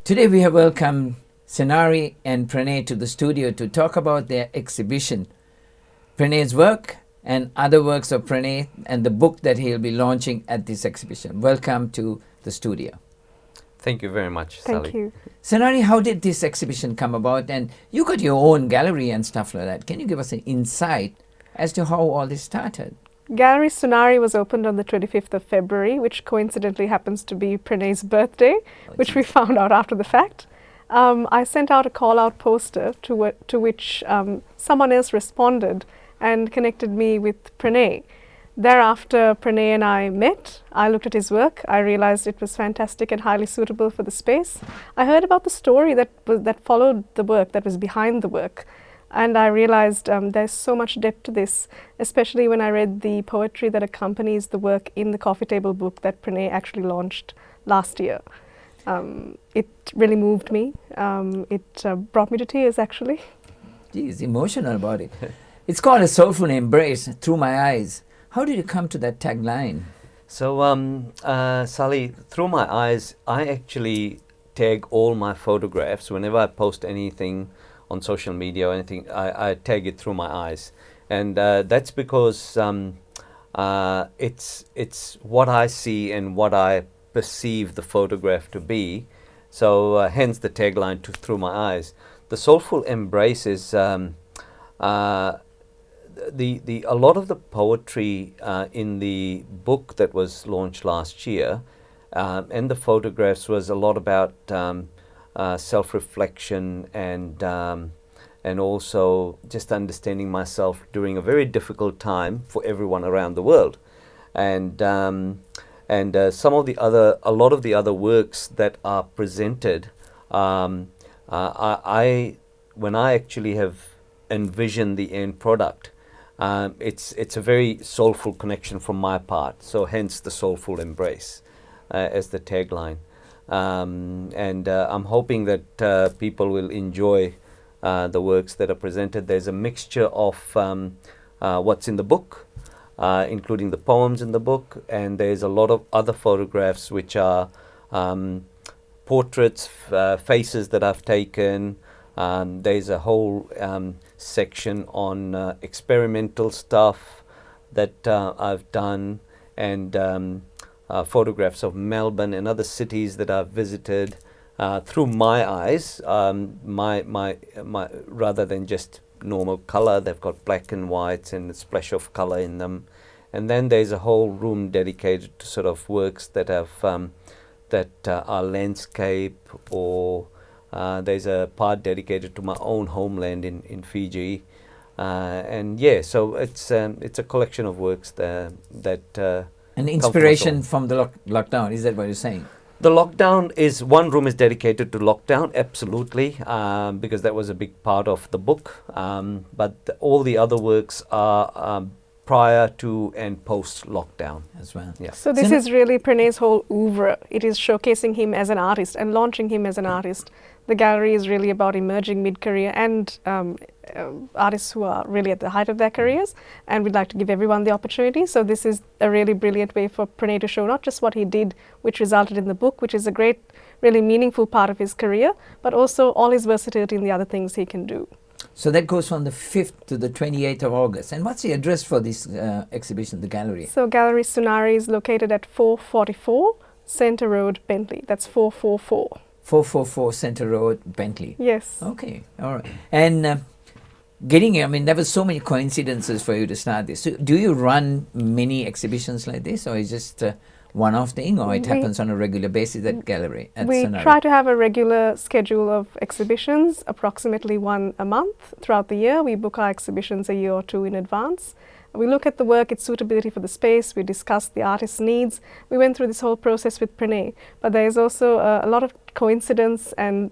Today we have welcomed Senari and Pranay to the studio to talk about their exhibition, Pranay's work and other works of Pranay, and the book that he'll be launching at this exhibition. Welcome to the studio. Thank you very much, Sally. Thank you. Senari, how did this exhibition come about? And you got your own gallery and stuff like that. Can you give us an insight as to how all this started? Gallery Sunari was opened on the 25th of February, which coincidentally happens to be Pranay's birthday, which we found out after the fact. I sent out a call-out poster to which someone else responded and connected me with Pranay. Thereafter, Pranay and I met. I looked at his work. I realized it was fantastic and highly suitable for the space. I heard about the story that followed the work, that was behind the work. And I realized there's so much depth to this, especially when I read the poetry that accompanies the work in the coffee table book that Pranay actually launched last year. It really moved me. It brought me to tears, actually. Geez, emotional about it. It's called A Soulful Embrace, Through My Eyes. How did you come to that tagline? So, Sally, Through My Eyes, I actually tag all my photographs. Whenever I post anything on social media or anything, I tag it Through My Eyes. And that's because it's what I see and what I perceive the photograph to be. So hence the tagline to Through My Eyes. The Soulful Embrace is a lot of the poetry in the book that was launched last year and the photographs was a lot about self-reflection and also just understanding myself during a very difficult time for everyone around the world. And a lot of the other works that are presented, when I actually have envisioned the end product, it's a very soulful connection from my part. So hence the Soulful Embrace as the tagline. I'm hoping that people will enjoy the works that are presented. There's a mixture of what's in the book, including the poems in the book, and there's a lot of other photographs which are portraits, faces that I've taken. There's a whole section on experimental stuff that I've done, and photographs of Melbourne and other cities that I've visited through my eyes, my rather than just normal color. They've got black and whites and a splash of color in them. And then there's a whole room dedicated to sort of works that have are landscape, or there's a part dedicated to my own homeland in Fiji. So it's a collection of works that An inspiration from the lockdown, is that what you're saying? The lockdown is, one room is dedicated to lockdown, absolutely, because that was a big part of the book. But all the other works are prior to and post-lockdown as well. Yeah. So this is really Pranay's whole oeuvre. It is showcasing him as an artist and launching him as an artist. The gallery is really about emerging mid-career and artists who are really at the height of their careers, and we'd like to give everyone the opportunity. So this is a really brilliant way for Pranay to show not just what he did, which resulted in the book, which is a great, really meaningful part of his career, but also all his versatility in the other things he can do. So that goes from the 5th to the 28th of August. And what's the address for this exhibition, the gallery? So Gallery Sunari is located at 444 Centre Road, Bentley. That's 444. 444 Centre Road, Bentley. Yes. Okay, all right. And there were so many coincidences for you to start this. So do you run many exhibitions like this, or is it just one-off thing, or it happens on a regular basis at gallery? We try to have a regular schedule of exhibitions, approximately one a month throughout the year. We book our exhibitions a year or two in advance. We look at the work, its suitability for the space, we discuss the artist's needs. We went through this whole process with Pranay, but there is also a lot of coincidence and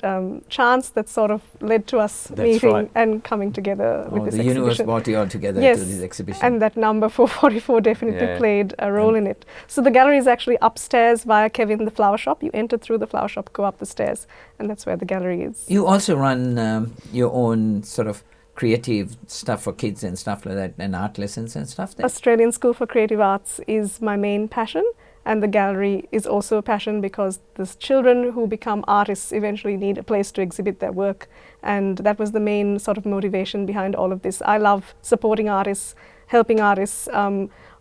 chance that sort of led to us meeting and coming together with this exhibition. The universe brought you all together to this exhibition. And that number 444 definitely played a role in it. So the gallery is actually upstairs via Kevin the Flower Shop. You enter through the flower shop, go up the stairs, and that's where the gallery is. You also run your own sort of creative stuff for kids and stuff like that, and art lessons and stuff there? Australian School for Creative Arts is my main passion, and the gallery is also a passion because the children who become artists eventually need a place to exhibit their work, and that was the main sort of motivation behind all of this. I love supporting artists, helping artists,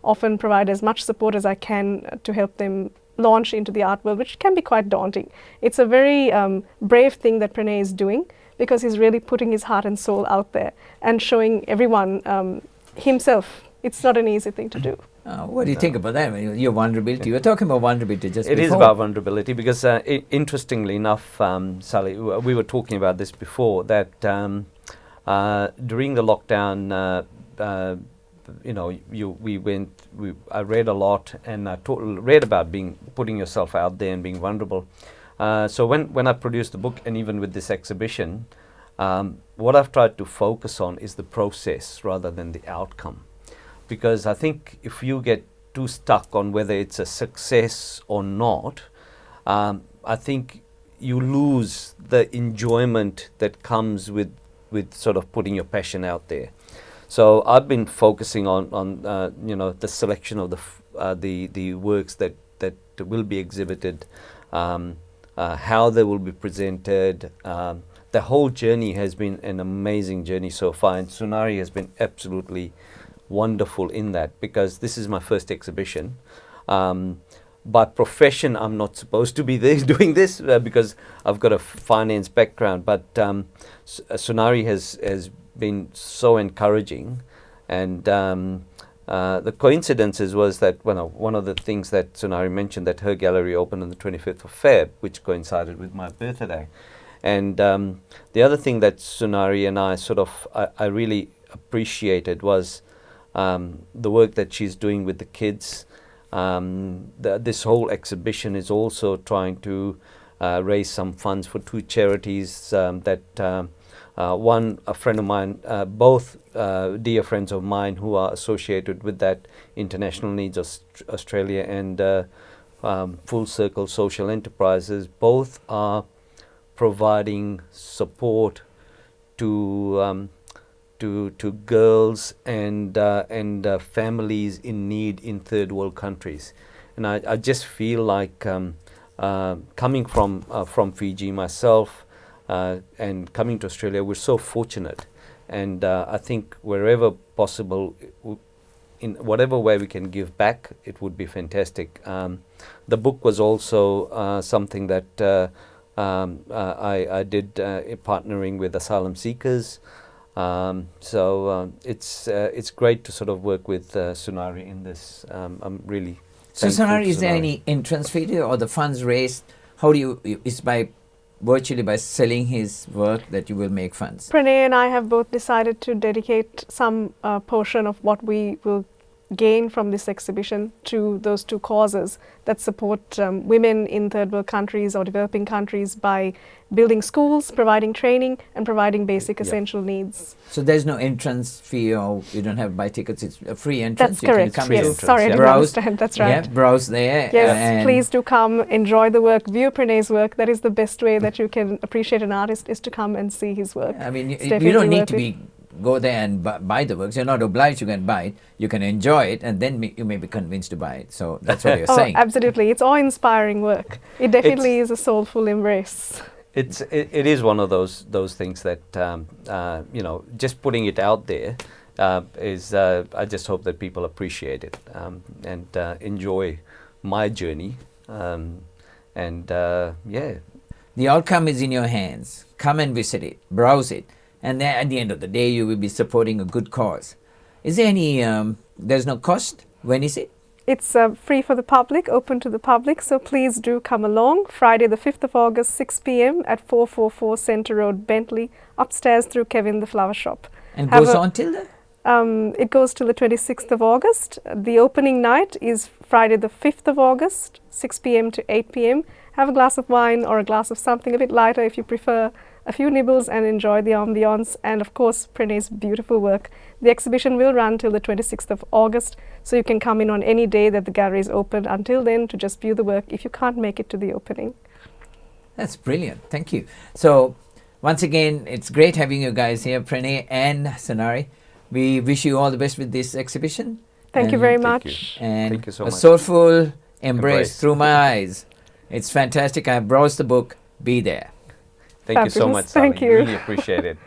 often provide as much support as I can to help them launch into the art world, which can be quite daunting. It's a very brave thing that Pranay is doing, because he's really putting his heart and soul out there and showing everyone himself. It's not an easy thing to do. What do you think about that? Your vulnerability. You were talking about vulnerability just It before. is about vulnerability because, interestingly enough, Sally, we were talking about this before, that during the lockdown, I read a lot, and I read about putting yourself out there and being vulnerable. So when I produced the book, and even with this exhibition, what I've tried to focus on is the process rather than the outcome. Because I think if you get too stuck on whether it's a success or not, I think you lose the enjoyment that comes with sort of putting your passion out there. So I've been focusing on the selection of the works that will be exhibited, how they will be presented. The whole journey has been an amazing journey so far, and Sunari has been absolutely wonderful in that, because this is my first exhibition. By profession, I'm not supposed to be doing this because I've got a finance background, but Sunari has been so encouraging, and the coincidences was that one of the things that Sunari mentioned, that her gallery opened on the 25th of Feb, which coincided with my birthday. And the other thing that Sunari and I really appreciated was the work that she's doing with the kids. This whole exhibition is also trying to raise some funds for two charities that one, a friend of mine, both dear friends of mine who are associated with that, International Needs Australia and Full Circle Social Enterprises, both are providing support to girls and families in need in third world countries. And I just feel like coming from Fiji myself, and coming to Australia, we're so fortunate, and I think wherever possible, in whatever way we can give back, it would be fantastic. The book was also something that I did partnering with asylum seekers, so it's great to sort of work with Sunari in this. I'm really so Sunari, is there any entrance fee or the funds raised? How do you? Is virtually by selling his work that you will make funds? Pranay and I have both decided to dedicate some portion of what we will gain from this exhibition to those two causes that support women in third world countries or developing countries by building schools, providing training, and providing basic essential needs. So there's no entrance fee, or you don't have to buy tickets, it's a free entrance? That's correct, come yes. Sorry, I didn't understand, that's right. Yeah, browse there. Yes, please do come, enjoy the work, view Pranay's work. That is the best way that you can appreciate an artist, is to come and see his work. I mean, you don't need to go there and buy the works. You're not obliged, you can buy it. You can enjoy it, and then you may be convinced to buy it. So that's what you're saying. Absolutely. It's awe-inspiring work. It definitely is a soulful embrace. It is one of those things that, just putting it out there is, I just hope that people appreciate it and enjoy my journey. The outcome is in your hands. Come and visit it, browse it. And then at the end of the day, you will be supporting a good cause. Is there any, there's no cost? When is it? It's free for the public, open to the public, so please do come along. Friday the 5th of August, 6 p.m. at 444 Centre Road, Bentley, upstairs through Kevin the Flower Shop. And goes on till the? It goes till the 26th of August. The opening night is Friday the 5th of August, 6 p.m. to 8 p.m. Have a glass of wine or a glass of something a bit lighter if you prefer, a few nibbles, and enjoy the ambiance and, of course, Pranay's beautiful work. The exhibition will run till the 26th of August, so you can come in on any day that the gallery is open until then to just view the work if you can't make it to the opening. That's brilliant. Thank you. So, once again, it's great having you guys here, Pranay and Sunari. We wish you all the best with this exhibition. Thank you very much. And thank you so much. A soulful, Embrace through my eyes. It's fantastic. I browsed the book. Be there. Thank you so Fabulous. much, Sally. Thank you. Really appreciate it.